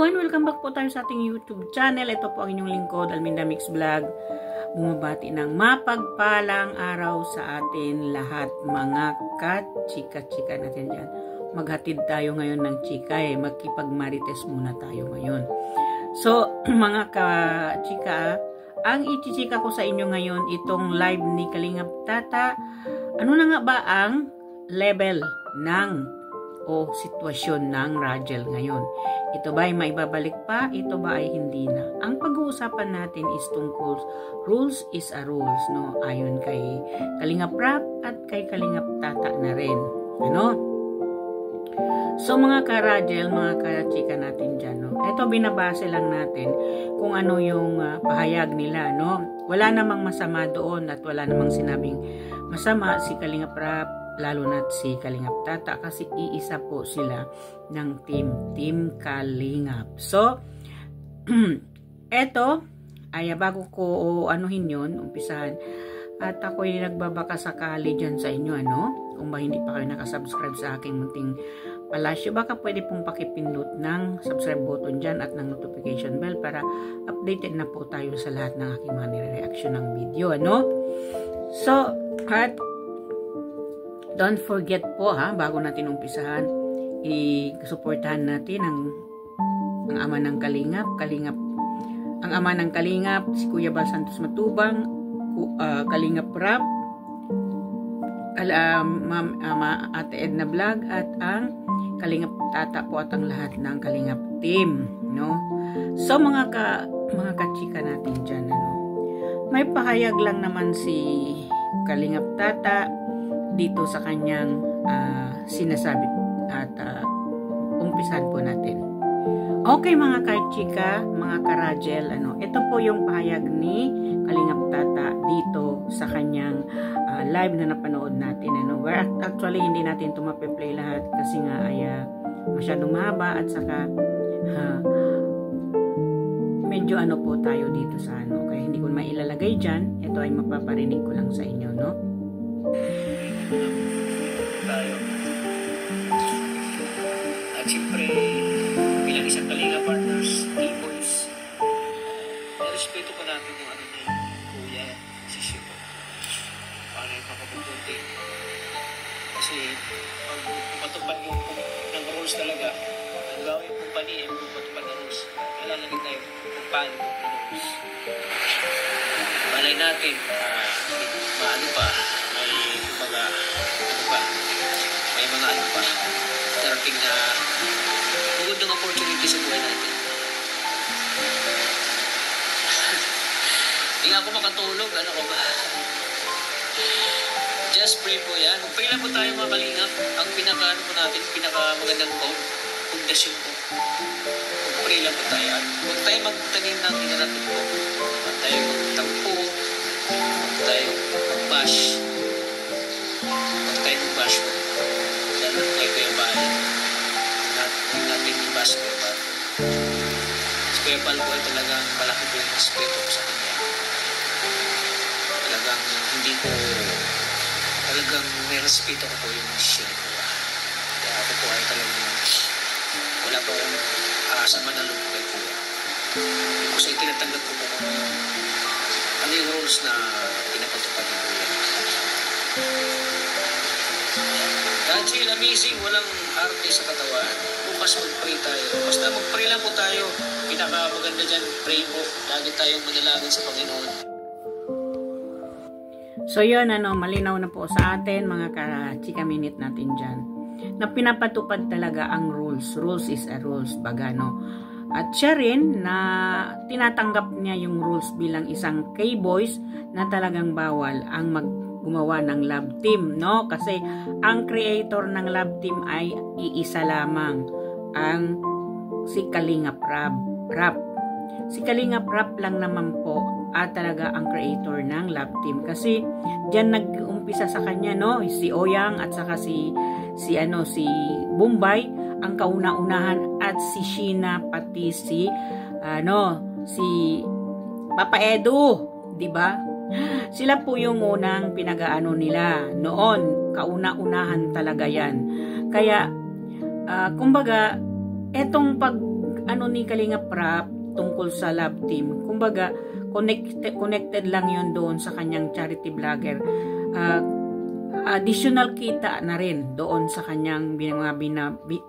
everyone! Welcome back po tayo sa ating YouTube channel. Ito po ang inyong lingkod, Alminda Mix Vlog. Bumabati ng mapagpalang araw sa atin lahat, mga ka-chika-chika natin dyan. Maghatid tayo ngayon ng chika Magkipagmarites muna tayo ngayon. So, mga ka-chika, ang ichichika ko sa inyo ngayon, itong live ni Kalingap Tata. Ano na nga ba ang level ng o sitwasyon ng Rajel ngayon? Ito ba ay maibabalik pa? Ito ba ay hindi na? Ang pag-uusapan natin is tungkol rules is a rules, no? Ayon kay Kalingap Rap at kay Kalingap Tata na rin. Ano? So mga ka-Rajel, mga ka-chika natin dyan, no? Ito binabase lang natin kung ano yung pahayag nila, no? Wala namang masama doon at wala namang sinabing masama si Kalingap Rap, lalo na si Kalingap Tata, kasi iisa po sila ng Team Kalingap. So, eto ay bago ko anuhin yun, umpisahan, at ako'y nagbabaka sakali dyan sa inyo, ano? Kung ba hindi pa kayo nakasubscribe sa aking munting palasyo, baka pwede pong pakipindot ng subscribe button dyan at ng notification bell para updated na po tayo sa lahat ng aking mga nire-reaction ng video, ano? So, at don't forget po bago natin umpisahan, i-suportahan natin ang ama ng Kalingap, ang ama ng Kalingap, si Kuya Bal Santos Matubang, Kalingap Rap, Ate Edna Vlog, at ang Kalingap Tata po at ang lahat ng Kalingap team, no? So mga kachika natin dyan, ano? May pahayag lang naman si Kalingap Tata dito sa kanyang sinasabi at umpisahan po natin. Okay mga kachika, mga karajel, ano, ito po yung pahayag ni Kalingap Tata dito sa kanyang live na napanood natin, ano. Where actually hindi natin ito mape-play lahat kasi nga ay masyadong mahaba at saka medyo ano po tayo dito sa ano, kaya hindi ko mailalagay dyan. Ito ay mapaparinig ko lang sa inyo, no? Tayo. At siyempre, bilang isang Kalinga partners, T-Boys, respeto po natin yung ano ni Kuya, sisyo ko. Paano yung makapupunti? Kasi, pag matupad yung ng rules talaga, ang gawin yung kumpani, yung matupad ng rules, kailangan tayo kung paano yung rules. Malay natin, maano pa, may mga ano pa, darating na magandang opportunity sa buhay natin. Hindi nga ako makatulog, ano ko ba? Just pray po yan. Magpray lang po tayo mga Kalingap. Ang pinaka-ano po natin, pinaka-magandang pundasyon po. Magpray lang po tayo. Huwag tayo magtanim ng inarating po. Huwag tayo magtampo. Huwag tayo mag-bash. Huwag tayo mag-bash po. Lalo na kayo yung bahay. Huwag natin i-bash ko yung bahay. Si Kuya Bal po ay talagang malaki po yung respeto ko sa kanya. Talagang hindi ko, talagang may respeto ko po yung desisyon ko. Kaya ako po ay talagang wala po akong sama na loob kay Kuya. Kasi tinatanggap ko po ano yung rules na pinapatupad ng Kuya. Rajel, amazing, walang arte sa katawan. Bukas mag-pray tayo. Basta mag-pray lang po tayo. Pinakamaganda dyan, pray po. Lagi tayong manalangin sa Panginoon. So yun, ano, malinaw na po sa atin, mga ka-chika minute natin dyan, na pinapatupad talaga ang rules. Rules is a rules, baga, no? At siya rin na tinatanggap niya yung rules bilang isang K-boys na talagang bawal ang gumawa ng love team, no? Kasi ang creator ng love team ay iisa lamang, ang si Kalingap Rap. Si Kalingap Rap lang naman po talaga ang creator ng love team, kasi diyan nag-umpisa sa kanya, no? Si Oyang at saka si Bombay ang kauna-unahan, at si Sheena, pati si Papa Edu, di ba? Sila po yung unang pinag-aano nila noon, kauna-unahan talaga yan. Kaya kumbaga etong ano ni Kalinga Prap tungkol sa love team, kumbaga connected lang yun doon sa kanyang charity vlogger. Additional kita na rin doon sa kanyang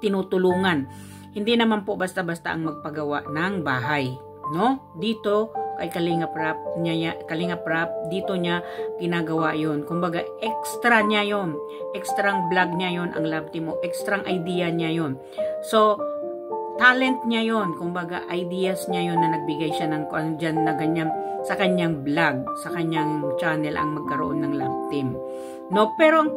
tinutulungan. Hindi naman po basta-basta ang magpagawa ng bahay, no? Dito kay Kalinga Prap, dito niya ginagawa yon. Kumbaga extra niya yon, extrang vlog niya yon ang love team mo, extrang idea niya yon. So talent niya yon, kumbaga ideas niya yon na nagbigay siya ng dyan na ganyan sa kanyang vlog, sa kanyang channel ang magkaroon ng love team. No, pero ang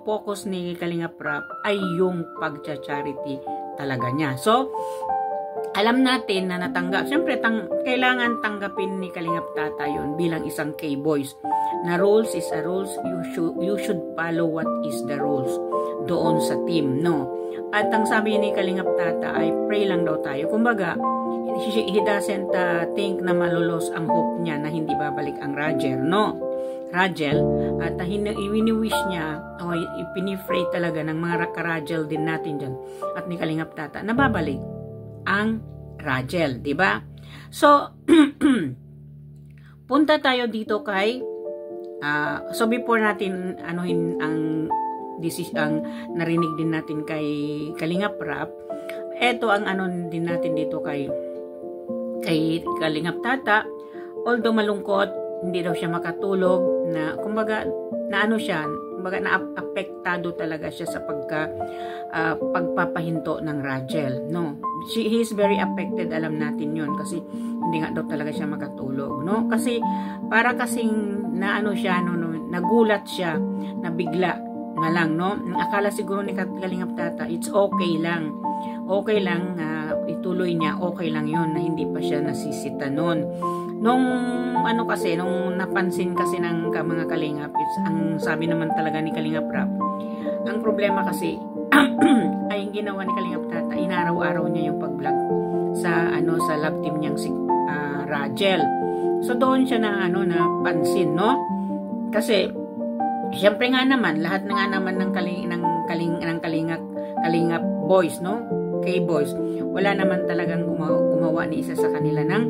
focus ni Kalinga Prap ay yung pagcha-charity talaga niya. So alam natin na natanggap, syempre kailangan tanggapin ni Kalingap Tata yun bilang isang K-Boys. Na rules is a rules, you should follow what is the rules doon sa team, no? At ang sabi ni Kalingap Tata ay pray lang daw tayo. Kumbaga, he doesn't think na malulos ang hope niya na hindi babalik ang Rajel, no? Rajel, at wini-wish niya o ipinipray talaga ng mga ka-Rajel din natin dyan at ni Kalingap Tata na babalik ang Rajel, di ba? So punta tayo dito kay so before natin anuhin ang narinig din natin kay Kalingap Prap, eto ang din natin dito kay Kalingap Tata. Although malungkot, hindi daw siya makatulog, na kumbaga naapektado talaga siya sa pagpapahinto ng Rajel, no? He is very affected, alam natin yun, kasi hindi nga daw talaga siya makatulog, no? Kasi para kasing nagulat siya, nabigla nga lang, no? Akala siguro ni Kalingap Tata it's okay lang ituloy niya, okay lang yun, na hindi pa siya nasisita noon. Nung napansin kasi ng mga Kalingap, ang sabi naman talaga ni Kalingap Prap, ang problema kasi ay yung ginawa ni Kalingap Tata, inaraw-araw niya yung pag-vlog sa love team niyang si Rajel. So doon siya napansin, no? Kasi syempre nga naman, lahat nga naman ng Kalingap boys, no? K-Boys, wala naman talagang gumawa ni isa sa kanila ng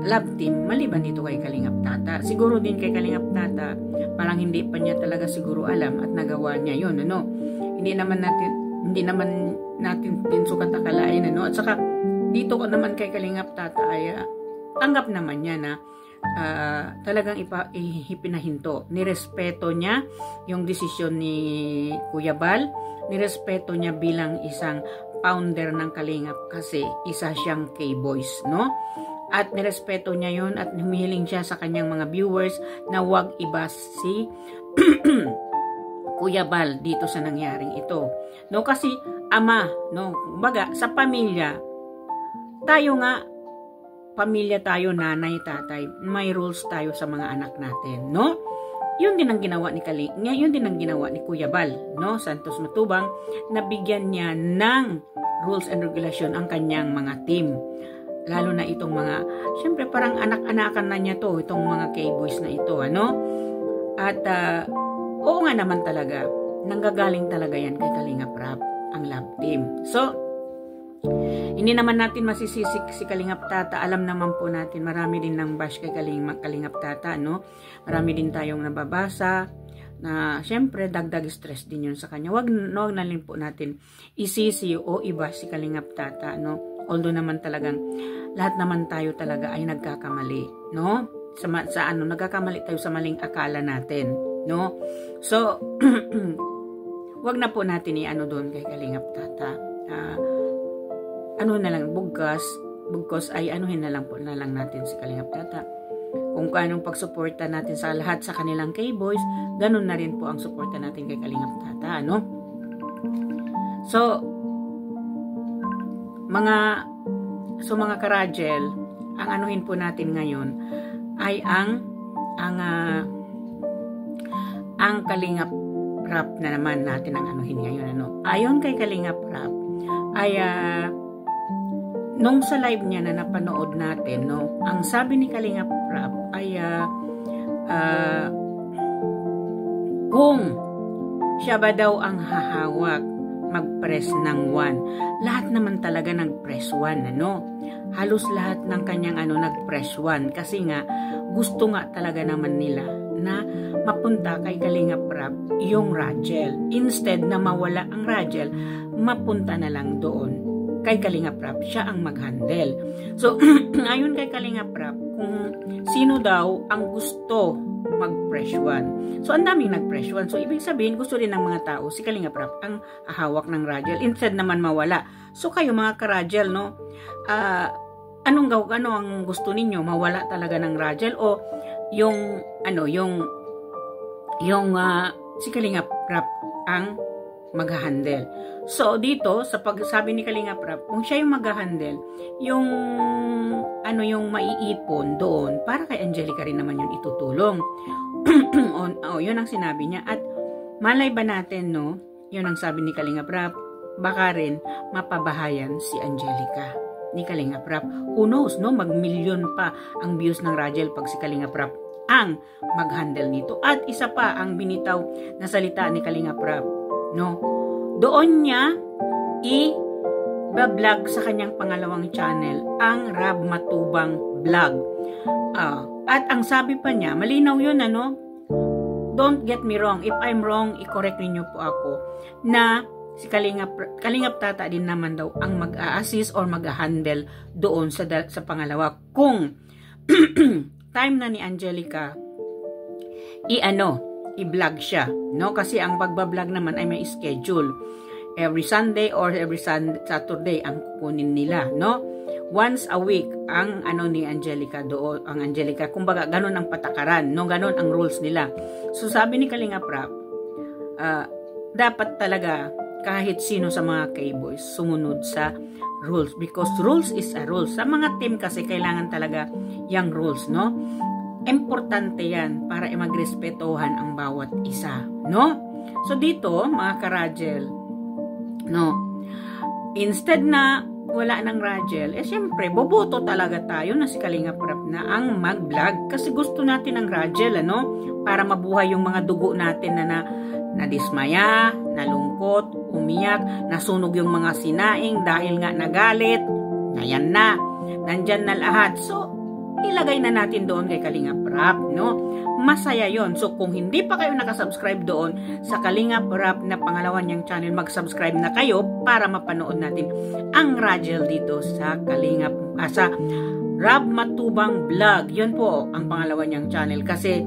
love team maliban dito kay Kalingap Tata. Siguro din kay Kalingap Tata, parang hindi pa niya talaga siguro alam at nagawa niya yun, ano? Hindi naman natin din sukat akalain, ano? At saka dito ko naman kay Kalingap Tata ay tanggap naman niya na talagang ipinahinto. Nirespeto niya yung desisyon ni Kuya Bal, nirespeto niya bilang isang founder ng Kalingap kasi isa siyang K-Boys, no? At nirespeto niya yun at humihiling siya sa kanyang mga viewers na wag iba si Kuya Bal dito sa nangyaring ito, no? Kasi ama, no? Kumbaga sa pamilya tayo, nanay, tatay, may rules tayo sa mga anak natin, no? Yun din ang ginawa ni Kuya Bal, no? Santos Matubang, nabigyan niya ng rules and regulation ang kanyang mga team. Lalo na itong mga, syempre parang anak-anakan na niya to, itong mga K-Boys na ito, ano? At oo nga naman talaga, nanggagaling talaga yan kay Kalingap Prap, ang love team. So hindi naman natin masisisi si Kalingap Tata. Alam naman po natin, marami din ng bash kay Kalingap Tata, no? Marami din tayong nababasa na syempre dagdag stress din yun sa kanya. Wag na rin po natin isisi o iba si Kalingap Tata, no? Although naman talagang lahat naman tayo talaga ay nagkakamali, no? Nagkakamali tayo sa maling akala natin, no? So wag na po natin doon kay Kalingap Tata. Bugkos ay anuhin na lang natin si Kalingap Tata. Kung anong pagsuporta natin sa lahat sa kanilang K-Boys, ganun na rin po ang suporta natin kay Kalingap Tata, no? So mga ka-Rajel, ang anuhin po natin ngayon ay ang Kalingap Prap na naman natin ang anuhin ngayon, ano? Ayon kay Kalingap Prap ay nung sa live niya na napanood natin, no, ang sabi ni Kalingap Prap ay kung siya ba daw ang hahawak mag-press ng 1. Lahat naman talaga nag-press 1, ano? Halos lahat ng kanyang nag-press 1 kasi nga gusto nga talaga naman nila na mapunta kay Kalingap Rap yung Rachel. Instead na mawala ang Rachel, mapunta na lang doon kay Kalingap Rap, siya ang mag-handle. So, ayon kay Kalingap Rap, kung sino daw ang gusto mag-press 1. So, ang daming nag-press 1. So, ibig sabihin, gusto rin ng mga tao, si Kalingap Rap ang ahawak ng Rachel. Instead naman mawala. So, kayo mga ka-Rachel, no? Ano ang gusto ninyo? Mawala talaga ng Rachel o yung si Kalingap Rap ang mag-handle. So, dito, sa pagsabi ni Kalingap Rap, kung siya yung mag-handle, yung maiipon doon, para kay Angelica rin naman yun itutulong. Yun ang sinabi niya. At malay ba natin, no? Yun ang sabi ni Kalingap Rap, baka rin mapabahayan si Angelica ni Kalingap Rap. Who knows, no? Mag-milyon pa ang views ng Rachel pag si Kalingap Rap ang mag-handle nito. At isa pa ang binitaw na salita ni Kalingap Rap, no? Doon niya i-vlog sa kanyang pangalawang channel, ang Rab Matubang Vlog. At ang sabi pa niya, malinaw yun, ano? Don't get me wrong. If I'm wrong, i-correct ninyo po ako na si Kalingap Tata din naman daw ang mag-a-assist or mag-a-handle doon sa pangalawa. Kung time na ni Angelica i-vlog siya, no? Kasi ang pagbablog naman ay may schedule. Every Sunday or every Saturday ang kukunin nila, no? Once a week ang ni Angelica doon, ang Angelica, kumbaga ganun ang patakaran, no? Ganun ang rules nila. So sabi ni Kalingap Rap, dapat talaga kahit sino sa mga K-boys sumunod sa rules because rules is a rules. Sa mga team kasi kailangan talaga yung rules, no? Importante yan para magrespetohan ang bawat isa, no? So dito, mga ka-Rachel, no? Instead na wala ng Rachel, syempre, boboto talaga tayo na si Kalingap Rap na ang mag-vlog kasi gusto natin ng Rachel, ano? Para mabuhay yung mga dugo natin na nadismaya, nalungkot, umiyak, nasunog yung mga sinaing dahil nga nagalit, ayan na, nandyan na lahat. So, ilagay na natin doon kay Kalingap Rap, no? Masaya yon. So, kung hindi pa kayo nakasubscribe doon sa Kalingap Rap na pangalawa niyang channel, mag-subscribe na kayo para mapanood natin ang Rachel dito sa sa Rab Matubang Vlog. Yun po ang pangalawa niyang channel kasi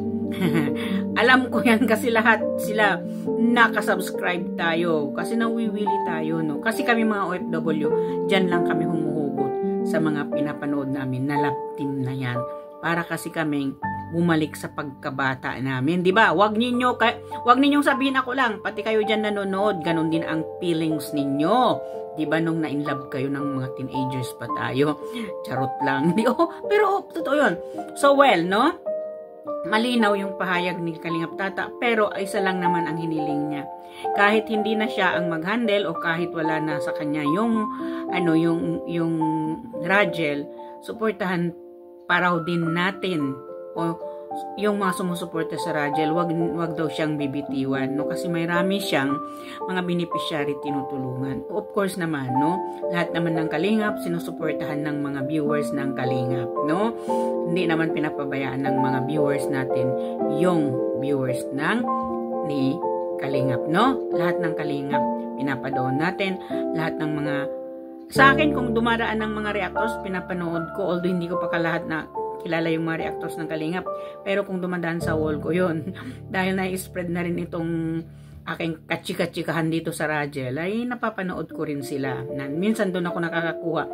alam ko yan kasi lahat sila nakasubscribe tayo kasi nawiwili tayo, no? Kasi kami mga OFW, dyan lang kami humuhugot sa mga pinapanood namin na lap team na yan para kasi kaming bumalik sa pagkabata namin, di ba? Wag ninyong sabihin ako lang, pati kayo diyan nanonood, ganun din ang feelings ninyo. Di ba nung na-inlove kayo ng mga teenagers pa tayo? Charot lang. Pero totoo 'yon. So well, no? Malinaw yung pahayag ni Kalingap Tata, pero isa lang naman ang hiniling niya. Kahit hindi na siya ang mag-handle o kahit wala na sa kanya yung Rachel, suportahan para din natin o yung mga sumusuporta sa Rachel, wag daw siyang bibitiwan, no? Kasi may rami siyang mga beneficiary tinutulungan. Of course naman, no? Lahat naman ng Kalingap sinusuportahan ng mga viewers ng Kalingap, no? Hindi naman pinapabayaan ng mga viewers natin yung viewers ni Kalingap, no? Lahat ng Kalingap pinapadoon natin, lahat ng mga sa akin kung dumaraan ng mga reactors pinapanood ko, although hindi ko pa lahat na kilala yung mga reactors ng Kalingap. Pero kung dumadaan sa wall ko yun, dahil na-spread na rin itong aking katsika-tsikahan dito sa Rachel, ay napapanood ko rin sila. Minsan doon ako nakakakuha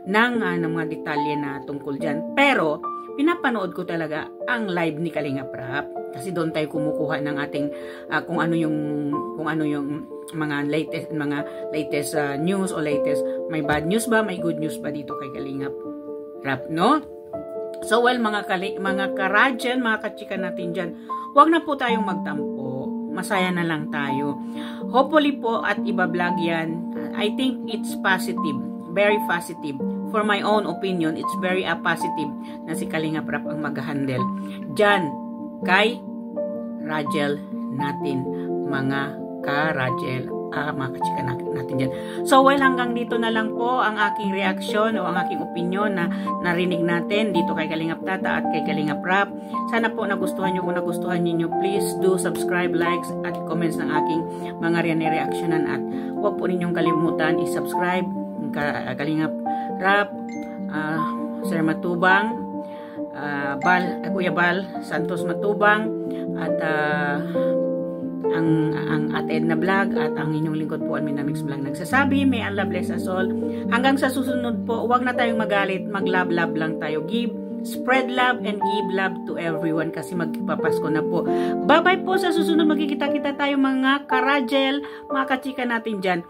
ng mga detalye na tungkol dyan. Pero, pinapanood ko talaga ang live ni Kalingap Rap. Kasi doon tayo kumukuha ng ating kung ano yung mga latest news o latest, may bad news ba, may good news ba dito kay Kalingap Rap, no? So well, mga ka-Rachel, mga kachika natin dyan, huwag na po tayong magtampo. Masaya na lang tayo. Hopefully po at iba-vlog yan. I think it's positive. Very positive. For my own opinion, it's very positive na si Kalingap Rap ang mag-handle dyan kay Rachel natin, mga ka-Rachel. mga kachika natin dyan. So well, hanggang dito na lang po ang aking reaksyon o ang aking opinion na narinig natin dito kay Kalingap Tata at kay Kalingap Rap. Sana po nagustuhan nyo. Kung nagustuhan niyo, please do subscribe, likes at comments ng aking mga reaksyonan, at huwag po ninyong kalimutan i-subscribe Kalingap Rap, Sir Matubang, Kuya Bal Santos Matubang, at ang Ate Edna Vlog, at ang inyong lingkod po, Alminda Mix Vlog, nagsasabi, may Allah bless us all. Hanggang sa susunod po, huwag na tayong magalit, mag-love-love lang tayo. Spread love and give love to everyone kasi magpapasko na po. Bye-bye po, sa susunod magkikita-kita tayo mga karajel, mga kachika natin dyan.